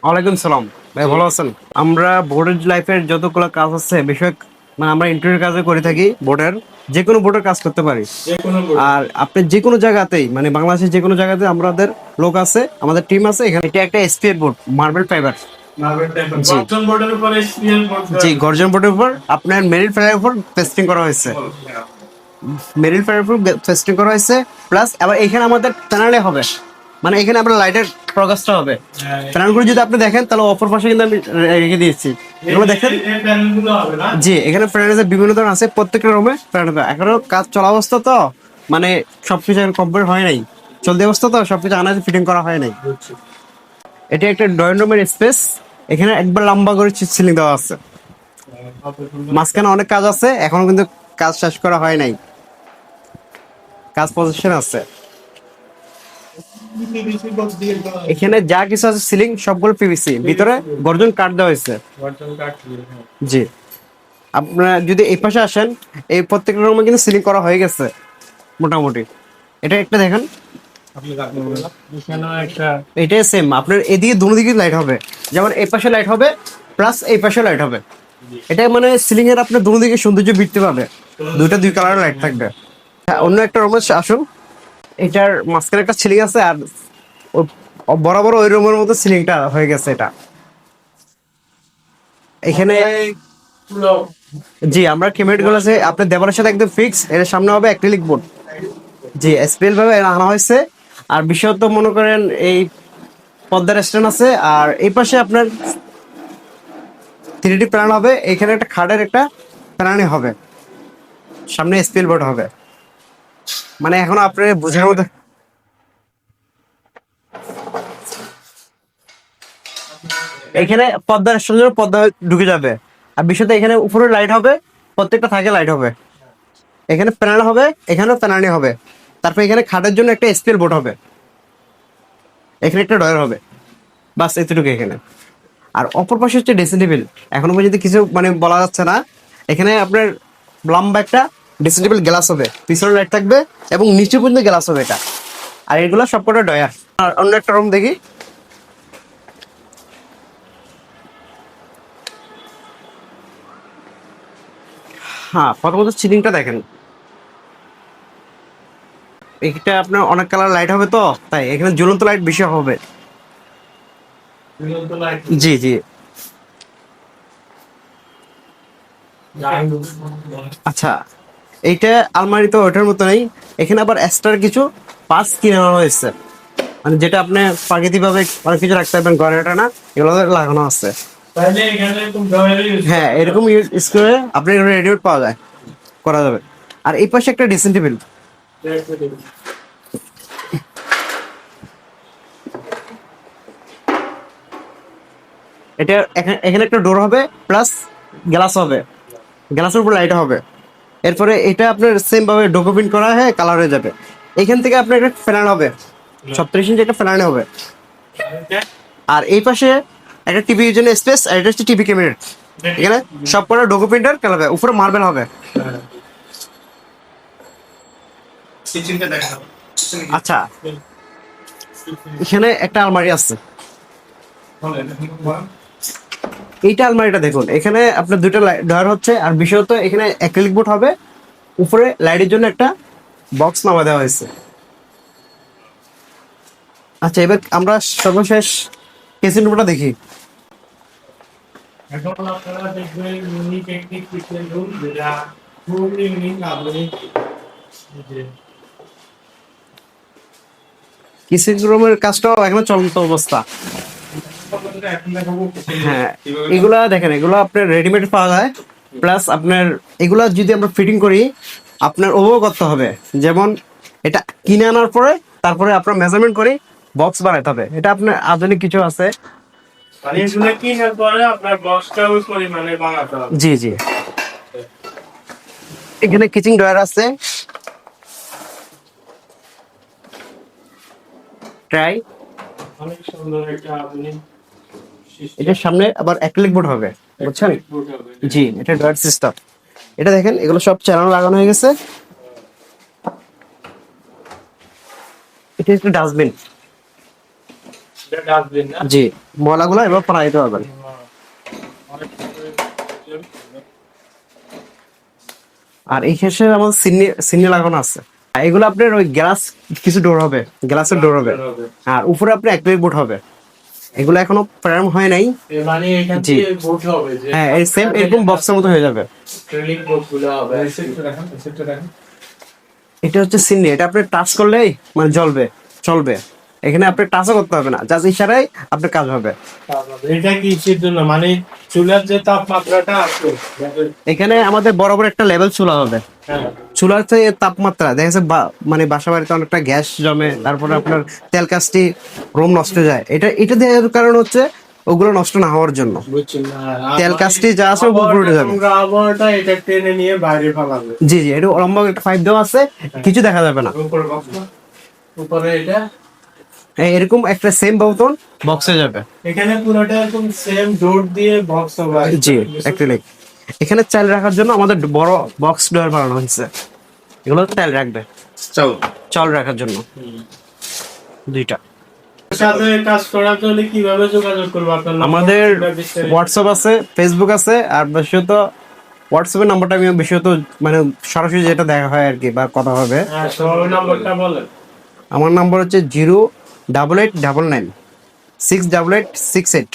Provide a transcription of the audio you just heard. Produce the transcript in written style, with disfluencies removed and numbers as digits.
ওয়ালাইকুম সালাম। ভাই ভালো আছেন? আমরা বোর্ডের লাইফের যতগুলো কাজ আছে বেশিরভাগ মানে আমরা ইন্টারভিউ কাজে করে থাকি বোর্ডের, যে কোনো বোর্ডের কাজ করতে পারি। আর আপনি যে কোনো জায়গাতেই মানে বাংলাদেশের যে কোনো জায়গাতে আমাদের লোক আছে, আমাদের টিম আছে এখানে। এটা একটা এসপিএফ বোর্ড, মার্বেল ফাইবার। জি জি, গর্জন বোর্ডের উপর আপনার মেরিল ফাইবারের উপর পেস্টিং করা হয়েছে। মেরিল ফাইবারের উপর পেস্টিং করা হয়েছে, প্লাস আবার এখানে আমাদের প্যানেলে হবে, মানে এখানে আমরা লাইটের প্রকাশটা হবে। প্যানেলগুলো যদি আপনি দেখেন তাহলে অপর পাশে কিন্তু আমি রেখে দিয়েছি, এগুলো দেখেন। জি, এখানে প্যানেলের বিভিন্ন ধরনের আছে, প্রত্যেকটা রুমে প্যানেল হবে। এখনো কাজ চলা অবস্থা তো, মানে সবকিছু এখন কমপ্লিট হয় নাই, চলতি অবস্থা তো, সবকিছু আনাজে ফিটিং করা হয় নাই। এটা একটা ড্রয়িং রুমের স্পেস। এখানে একবার লম্বা করে সিলিং দেওয়া আছে, মাঝখানে অনেক কাজ আছে, এখনো কিন্তু কাজ শেষ করা হয় নাই, কাজ পজিশন আছে। এখানে যা কিছু আছে সিলিং সবগুলো পিভিসি, ভিতরে গর্জন কাঠ দেওয়া হয়েছে। জি, আপনারা যদি এই পাশে আসেন, এই প্রত্যেকটা রুমে কিন্তু সিলিং করা হয়ে গেছে মোটামুটি। এটা একটা দেখেন, এটাই সেম। আপনার এদিকে দুনো দিকে লাইট হবে, যেমন এই পাশে লাইট হবে প্লাস এই পাশে লাইট হবে। এটা মানে সিলিং এর আপনার দুনো দিকে সৌন্দর্য বৃদ্ধি পাবে, দুই কালারের লাইট থাকবে। হ্যাঁ, অন্য একটা রুমে আসুন। এটার মাঝখানে একটা সিলিং আছে, আর বরাবর ওই রুমের মতো সিলিংটা হয়ে গেছে এটা এখানে। জি, আমরা কেমেট গুলো আছে আপনার দেওয়ালের সাথে একদম ফিক্স। এর সামনে হবে অ্যাক্রিলিক বোর্ড। জি, স্পেল ভাবে আনা হয়েছে। আর বিশেষত মনে করেন এই পদ্মার স্ট্যান্ড আছে, আর এই পাশে আপনার 3D প্ল্যান হবে। এখানে একটা খাটের একটা প্ল্যানই হবে, সামনে স্পেল বোর্ড হবে। মানে এখন আপনার বোঝার মধ্যে এখানে পদ্মার স্ট্যান্ড পদ্মা ঢুকে যাবে। আর বিশেষত এখানে উপরে লাইট হবে, প্রত্যেকটা থাকে লাইট হবে। এখানে প্যানেল হবে, এখানেও প্যানেলই হবে। তারপর এখানে খাটের জন্য একটা স্পেল বোর্ড হবে, এখানে একটা ডয়ার হবে, বাস এতটুকু এখানে। আর অপর পাশে হচ্ছে ড্রেসিং টেবিল। এখনো পর্যন্ত কিছু মানে বলা যাচ্ছে না। এখানে আপনার লম্বা একটা ড্রেসিং টেবিল, গ্লাস হবে, পিছনে লাইট থাকবে এবং নিচে পর্যন্ত গ্লাস হবে এটা। আর এগুলো সবকটা ডয়ার। আর অন্য একটা রুম দেখি। হ্যাঁ, প্রথমত সিলিংটা দেখেন। এটা আপনার অনেক কালার লাইট হবে তো, তাই এখানে ঝুলন্ত লাইট বেশি হবে। জি জি। আচ্ছা, এইটা আলমারি তো ওটার মতো নেই। এখানে আবার এক্সট্রা কিছু পাস কিনে আনা হয়েছে, মানে যেটা আপনি প্রাকৃতিক ভাবে অনেক কিছু রাখতে পারবেন, ঘরে এটা না, এগুলো লাগানো আছে। হ্যাঁ, এরকম ইউজ করে আপনি রেডিমেড পাওয়া যায়, করা যাবে। আর এই পাশে একটা ড্রেসিং টেবিল। এটা এখানে একটা ডোর হবে, প্লাস গ্লাস হবে, গ্লাসের উপর লাইট হবে। এরপরে এটা আপনার সেম ভাবে ডকুমেন্ট করা হয়ে কালার হয়ে যাবে। এখান থেকে আপনার একটা ফ্যান হবে, 36 ইঞ্চি একটা ফ্যান হবে। আর এই পাশে একটা টিভি জন্য স্পেস, আর এটা হচ্ছে টিভি ক্যাবিনেট। এখানে সব কটা ডকুমেন্টার কালার হবে, উপরে মার্বেল হবে। আচ্ছা, এখানে একটা আলমারি আছে। এইটা আলমারিটা দেখুন, এখানে আপনার দুটো ডয়ার হচ্ছে। আর বিশেষত এখানে অ্যাক্রিলিক বোর্ড হবে, উপরে লাইটের জন্য একটা বক্স নামা দেওয়া হয়েছে। আচ্ছা, এবার আমরা সর্বশেষ কেসিং রুমটা দেখি। এখন আপনারা দেখবেন ইউনিক একটি কিচেন রুম, যেটা খুব ইউনিক আধুনিক। যে কেসিং রুমের কাজটাও এখনো চলন্ত অবস্থা। এখন দেখাবো কিচেন রুম হ্যাঁ, এগুলা দেখেন, এগুলো আপনার রেডিমেড পাওয়া যায়। প্লাস আপনার এগুলা যদি আমরা ফিটিং করি, আপনার ওভাবে করতে হবে। যেমন এটা কিনে আনার পরে তারপরে আপনার মেজারমেন্ট করে বক্স বানাতে হবে। এটা আপনার আধুনিক কিছু আছে। মানে এগুলো কেনার পরে আপনার বক্সটা ওই পরিমাণে বানাতে হবে। জি জি, এখানে কিচিং ড্রয়ার আছে, ট্রাই। অনেক সুন্দর একটা আধুনিক সিস্টেম। এটার সামনে আবার অ্যাক্রিলিক বোর্ড হবে, বুঝছেন? জি, এটা ড্রয়ার সিস্টেম। এটা দেখেন, এগুলো সব চ্যানেল লাগানো হয়ে গেছে। এটা একটা ডাস্টবিন। এটা ডাস্টবিন না? জি, ময়লাগুলো এবার পাড়া দিতে পারবেন। আর এই শেষে আমাদের সিন্নি সিন্নি লাগানো আছে। আর এগুলো আপনার ওই গ্লাস কিছু ডোর হবে, গ্লাসের ডোর হবে। আর উপরে আপনার অ্যাক্রিলিক বোর্ড হবে। এগুলো এখনো প্রারম্ভ হয় নাই। মানে এখান জি। থেকে বোর্ড হবে যে হ্যাঁ, এই সেম এরকম বক্সের মতো হয়ে যাবে। ট্রেলিং বোর্ড গুলো হবে। সেটা রাখেন। এটা হচ্ছে সিন্নি, এটা আপনি টাচ করলেই মানে জ্বলবে, চলবে। এখানে আপনি টাচও করতে হবে না, জাস্ট ইশারায় আপনার কাজ হবে। এটা কিসের জন্য, মানে চুলার যে তাপমাত্রাটা আছে এখানে আমাদের বরাবর একটা লেভেল চুলা হবে। হ্যাঁ, চুলার যে তাপমাত্রা দেখা যাচ্ছে মানে বাসা বাড়িতে অনেকটা গ্যাস জমে, তারপরে আপনার তেল কাজটি রোম নষ্ট হয়ে যায়। এটা দেওয়ার কারণ হচ্ছে ওগুলো নষ্ট না হওয়ার জন্য। বুঝছি না। তেল কাজটি যা আছে উপরে উঠে যাবে। আবহাওয়াটা এটা টেনে নিয়ে বাইরে ফেলাবে। জি জি, এটা লম্বা একটা পাইপ দেওয়া আছে, কিছু দেখা যাবে না। উপরে বক্স, উপরে এটা এরকম একটা সেম বোতল বক্সে যাবে। এখানে পুরোটা এরকম সেম ডোর দিয়ে বক্স হবে। জি, অ্যাক্রিলিক। এখানে চাল রাখার জন্য আমাদের বড় বক্স ডোর বানানো হয়েছে। এগুলো চাল রাখবে, চাল রাখার জন্য দুইটা। সাথে কাজ করার জন্য কিভাবে যোগাযোগ করবো আপনার নাম্বার? আমাদের কিংবা বিস্তারিত? হোয়াটসঅ্যাপ আছে, ফেসবুক আছে। আর বিশেষত হোয়াটসঅ্যাপের নাম্বারটা আমি বিশেষত মানে সরাসরি যেটা দেখা হয় আর কি, বা কথা হবে। হ্যাঁ, সবার নাম্বারটা বলেন। আমার নাম্বার হচ্ছে 08899 68868।